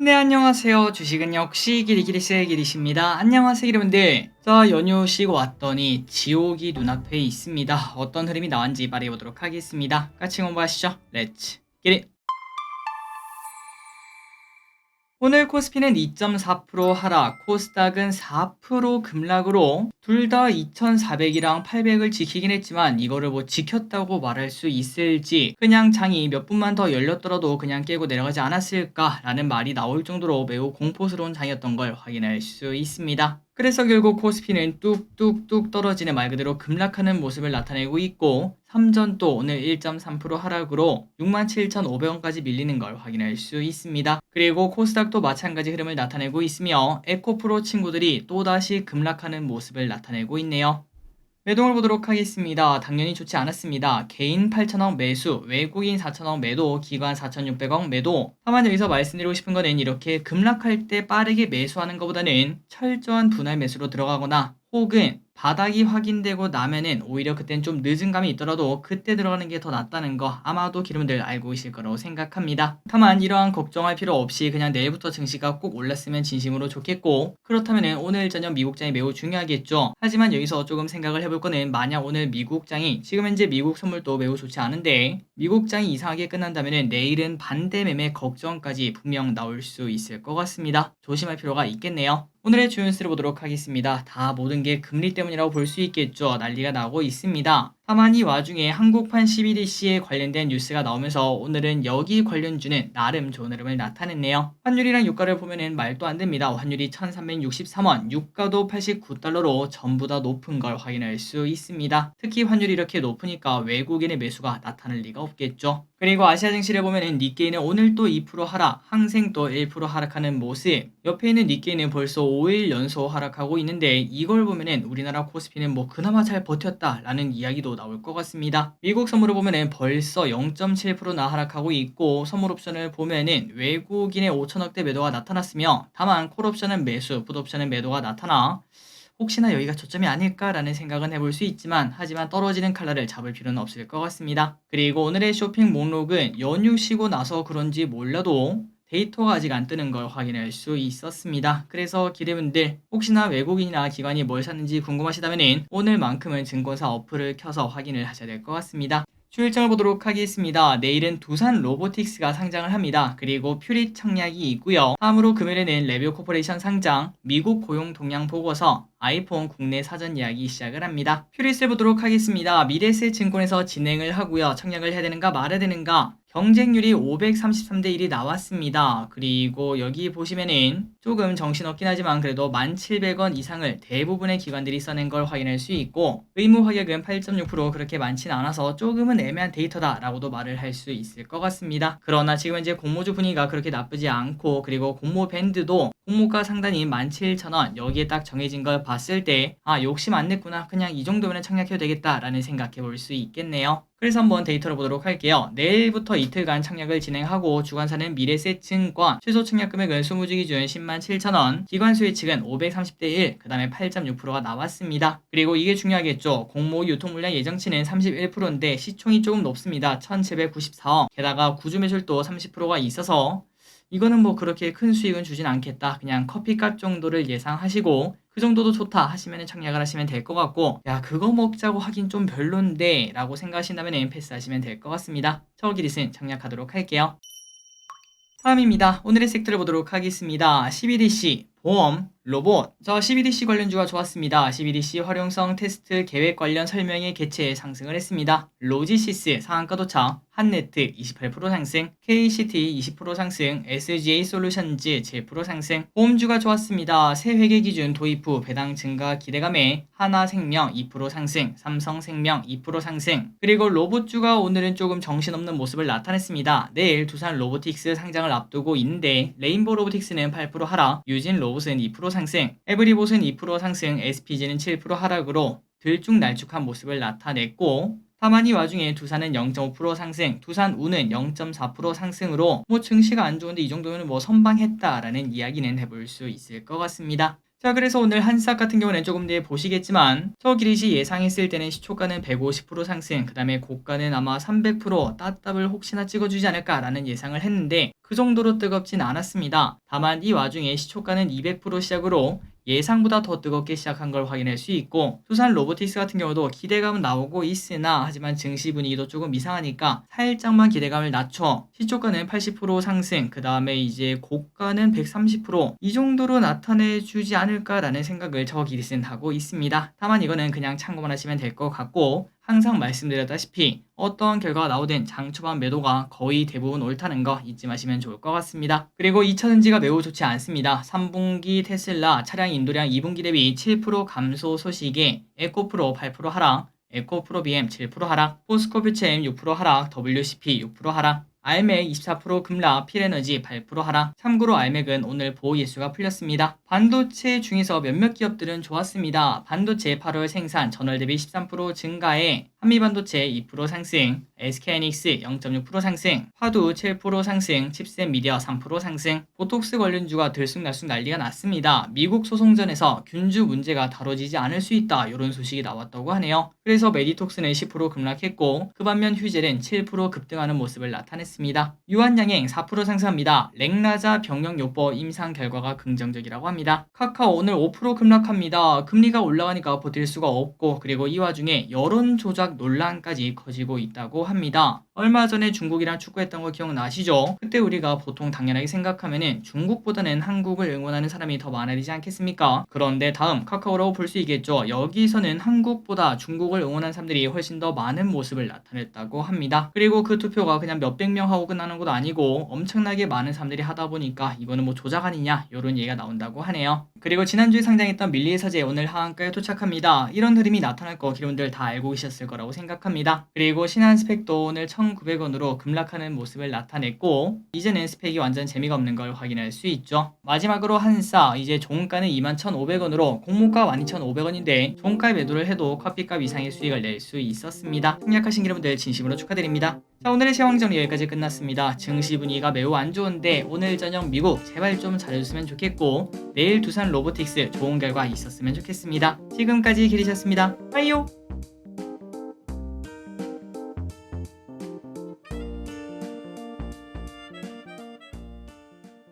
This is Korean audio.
네, 안녕하세요. 주식은 역시 기리기리스의 기리십니다. 안녕하세요, 여러분들. 자, 연휴 쉬고 왔더니 지옥이 눈앞에 있습니다. 어떤 흐름이 나왔는지 말해보도록 하겠습니다. 같이 공부하시죠. 렛츠 기리. 오늘 코스피는 2.4% 하락, 코스닥은 4% 급락으로 둘 다 2,400이랑 800을 지키긴 했지만 이거를 뭐 지켰다고 말할 수 있을지, 그냥 장이 몇 분만 더 열렸더라도 그냥 깨고 내려가지 않았을까라는 말이 나올 정도로 매우 공포스러운 장이었던 걸 확인할 수 있습니다. 그래서 결국 코스피는 뚝뚝뚝 떨어지는 말 그대로 급락하는 모습을 나타내고 있고, 삼전도 오늘 1.3% 하락으로 67,500원까지 밀리는 걸 확인할 수 있습니다. 그리고 코스닥도 마찬가지 흐름을 나타내고 있으며 에코프로 친구들이 또다시 급락하는 모습을 나타내고 있네요. 매동을 보도록 하겠습니다. 당연히 좋지 않았습니다. 개인 8,000억 매수, 외국인 4,000억 매도, 기관 4,600억 매도. 다만 여기서 말씀드리고 싶은 거는 이렇게 급락할 때 빠르게 매수하는 것보다는 철저한 분할 매수로 들어가거나 혹은 바닥이 확인되고 나면은 오히려 그땐 좀 늦은 감이 있더라도 그때 들어가는 게 더 낫다는 거 아마도 기름들 알고 계실 거라고 생각합니다. 다만 이러한 걱정할 필요 없이 그냥 내일부터 증시가 꼭 올랐으면 진심으로 좋겠고, 그렇다면은 오늘 저녁 미국장이 매우 중요하겠죠. 하지만 여기서 조금 생각을 해볼 거는, 만약 오늘 미국장이 지금 현재 미국 선물도 매우 좋지 않은데 미국장이 이상하게 끝난다면은 내일은 반대 매매 걱정까지 분명 나올 수 있을 것 같습니다. 조심할 필요가 있겠네요. 오늘의 주요 뉴스를 보도록 하겠습니다. 다 모든 게 금리 때문이라고 볼 수 있겠죠. 난리가 나고 있습니다. 다만 이 와중에 한국판 CBDC에 관련된 뉴스가 나오면서 오늘은 여기 관련주는 나름 좋은 흐름을 나타냈네요. 환율이랑 유가를 보면은 말도 안 됩니다. 환율이 1363원, 유가도 89달러로 전부 다 높은 걸 확인할 수 있습니다. 특히 환율이 이렇게 높으니까 외국인의 매수가 나타날 리가 없겠죠. 그리고 아시아 증시를 보면은 니케이는 오늘 또 2% 하락, 항생 또 1% 하락하는 모습. 옆에 있는 니케이는 벌써 5일 연속 하락하고 있는데 이걸 보면은 우리나라 코스피는 뭐 그나마 잘 버텼다라는 이야기도 나올 것 같습니다. 미국 선물을 보면은 벌써 0.7%나 하락하고 있고, 선물 옵션을 보면은 외국인의 5천억대 매도가 나타났으며, 다만 콜옵션은 매수, 풋옵션은 매도가 나타나 혹시나 여기가 저점이 아닐까라는 생각은 해볼 수 있지만, 하지만 떨어지는 칼날을 잡을 필요는 없을 것 같습니다. 그리고 오늘의 쇼핑 목록은 연휴 쉬고 나서 그런지 몰라도 데이터가 아직 안 뜨는 걸 확인할 수 있었습니다. 그래서 기대분들 혹시나 외국인이나 기관이 뭘 샀는지 궁금하시다면 오늘만큼은 증권사 어플을 켜서 확인을 하셔야 될 것 같습니다. 주 일정을 보도록 하겠습니다. 내일은 두산 로보틱스가 상장을 합니다. 그리고 퓨릿 청약이 있고요. 다음으로 금요일에는 레비오 코퍼레이션 상장, 미국 고용 동향 보고서, 아이폰 국내 사전 예약이 시작을 합니다. 퓨릿을 보도록 하겠습니다. 미래세 증권에서 진행을 하고요. 청약을 해야 되는가 말아야 되는가, 경쟁률이 533대 1이 나왔습니다. 그리고 여기 보시면은 조금 정신없긴 하지만 그래도 1,700원 이상을 대부분의 기관들이 써낸 걸 확인할 수 있고, 의무 확약은 8.6% 그렇게 많진 않아서 조금은 애매한 데이터다라고도 말을 할 수 있을 것 같습니다. 그러나 지금 현재 공모주 분위기가 그렇게 나쁘지 않고, 그리고 공모 밴드도 공모가 상단이 17,000원 여기에 딱 정해진 걸 봤을 때 욕심 안 냈구나, 그냥 이 정도면 청약해도 되겠다라는 생각해 볼 수 있겠네요. 그래서 한번 데이터를 보도록 할게요. 내일부터 이틀간 청약을 진행하고, 주관사는 미래세증권, 최소 청약 금액은 20주 기준 107,000원, 기관 수혜 측은 530대 1, 그 다음에 8.6%가 나왔습니다. 그리고 이게 중요하겠죠. 공모 유통 물량 예정치는 31%인데 시총이 조금 높습니다. 1,794억. 게다가 구주 매출도 30%가 있어서 이거는 뭐 그렇게 큰 수익은 주진 않겠다, 그냥 커피값 정도를 예상하시고 그 정도도 좋다 하시면 청약을 하시면 될 것 같고, 야 그거 먹자고 하긴 좀 별론데 라고 생각하신다면 패스하시면 될 것 같습니다. 저기릿은 청약하도록 할게요. 다음입니다. 오늘의 섹터를 보도록 하겠습니다. CBDC, 보험, 로봇. CBDC 관련주가 좋았습니다. CBDC 활용성 테스트 계획 관련 설명의 개최에 상승을 했습니다. 로지시스 상한가 도착, 한네트 28% 상승, KCT 20% 상승, SGA 솔루션즈 7% 상승. 보험주가 좋았습니다. 새 회계 기준 도입 후 배당 증가 기대감에 하나생명 2% 상승, 삼성생명 2% 상승. 그리고 로봇주가 오늘은 조금 정신없는 모습을 나타냈습니다. 내일 두산 로보틱스 상장을 앞두고 있는데 레인보우 로보틱스는 8% 하락, 유진 로봇은 2% 상승, 에브리봇은 2% 상승, SPG는 7% 하락으로 들쭉날쭉한 모습을 나타냈고, 다만 이 와중에 두산은 0.5% 상승, 두산우는 0.4% 상승으로 뭐 증시가 안 좋은데 이 정도면 뭐 선방했다라는 이야기는 해볼 수 있을 것 같습니다. 자, 그래서 오늘 한싹 같은 경우는 조금 뒤에 보시겠지만 저 기릿이 예상했을 때는 시초가는 150% 상승, 그 다음에 고가는 아마 300% 따따블 혹시나 찍어주지 않을까라는 예상을 했는데 그 정도로 뜨겁진 않았습니다. 다만 이 와중에 시초가는 200% 시작으로 예상보다 더 뜨겁게 시작한 걸 확인할 수 있고, 두산 로보틱스 같은 경우도 기대감은 나오고 있으나 하지만 증시 분위기도 조금 이상하니까 살짝만 기대감을 낮춰 시초가는 80% 상승, 그 다음에 이제 고가는 130%이 정도로 나타내 주지 않을까라는 생각을 저 기릿은 하고 있습니다. 다만 이거는 그냥 참고만 하시면 될 것 같고, 항상 말씀드렸다시피 어떤 결과가 나오든 장 초반 매도가 거의 대부분 옳다는 거 잊지 마시면 좋을 것 같습니다. 그리고 2차전지가 매우 좋지 않습니다. 3분기 테슬라 차량 인도량 2분기 대비 7% 감소 소식에 에코프로 8% 하락, 에코프로 BM 7% 하락, 포스코 퓨처엠 6% 하락, WCP 6% 하락, 알맥 24% 급락, 필에너지 8% 하락. 참고로 알맥은 오늘 보호 예수가 풀렸습니다. 반도체 중에서 몇몇 기업들은 좋았습니다. 반도체 8월 생산 전월 대비 13% 증가에 한미반도체 2% 상승, SK하이닉스 0.6% 상승, 화두 7% 상승, 칩셋 미디어 3% 상승. 보톡스 관련주가 들쑥날쑥 난리가 났습니다. 미국 소송전에서 균주 문제가 다뤄지지 않을 수 있다, 이런 소식이 나왔다고 하네요. 그래서 메디톡스는 10% 급락했고 그 반면 휴젤은 7% 급등하는 모습을 나타냈습니다. 유한양행 4% 상승합니다. 렉나자 병역요법 임상 결과가 긍정적이라고 합니다. 카카오 오늘 5% 급락합니다. 금리가 올라가니까 버틸 수가 없고, 그리고 이 와중에 여론 조작 논란까지 커지고 있다고 합니다. 얼마 전에 중국이랑 축구했던 거 기억나시죠? 그때 우리가 보통 당연하게 생각하면은 중국보다는 한국을 응원하는 사람이 더 많아야 되지 않겠습니까? 그런데 다음 카카오라고 볼 수 있겠죠. 여기서는 한국보다 중국을 응원한 사람들이 훨씬 더 많은 모습을 나타냈다고 합니다. 그리고 그 투표가 그냥 몇백 명 하고 끝나는 것도 아니고 엄청나게 많은 사람들이 하다 보니까 이거는 뭐 조작 아니냐, 이런 얘기가 나온다고 하네요. 그리고 지난주에 상장했던 밀리에서제 오늘 하한가에 도착합니다. 이런 흐름이 나타날 거 여러분들 다 알고 계셨을 거라고 생각합니다. 그리고 신한스펙도 오늘 1,900원으로 급락하는 모습을 나타냈고, 이제는 스펙이 완전 재미가 없는 걸 확인할 수 있죠. 마지막으로 한싸, 이제 종가는 21,500원으로 공모가 12,500원인데 종가에 매도를 해도 커피값 이상의 수익을 낼 수 있었습니다. 생략하신 여러분들 진심으로 축하드립니다. 자, 오늘의 시황 정리 여기까지 끝났습니다. 증시 분위기가 매우 안 좋은데 오늘 저녁 미국 제발 좀 잘해줬으면 좋겠고, 내일 두산 로보틱스 좋은 결과 있었으면 좋겠습니다. 지금까지 기리셨습니다. 빠이요.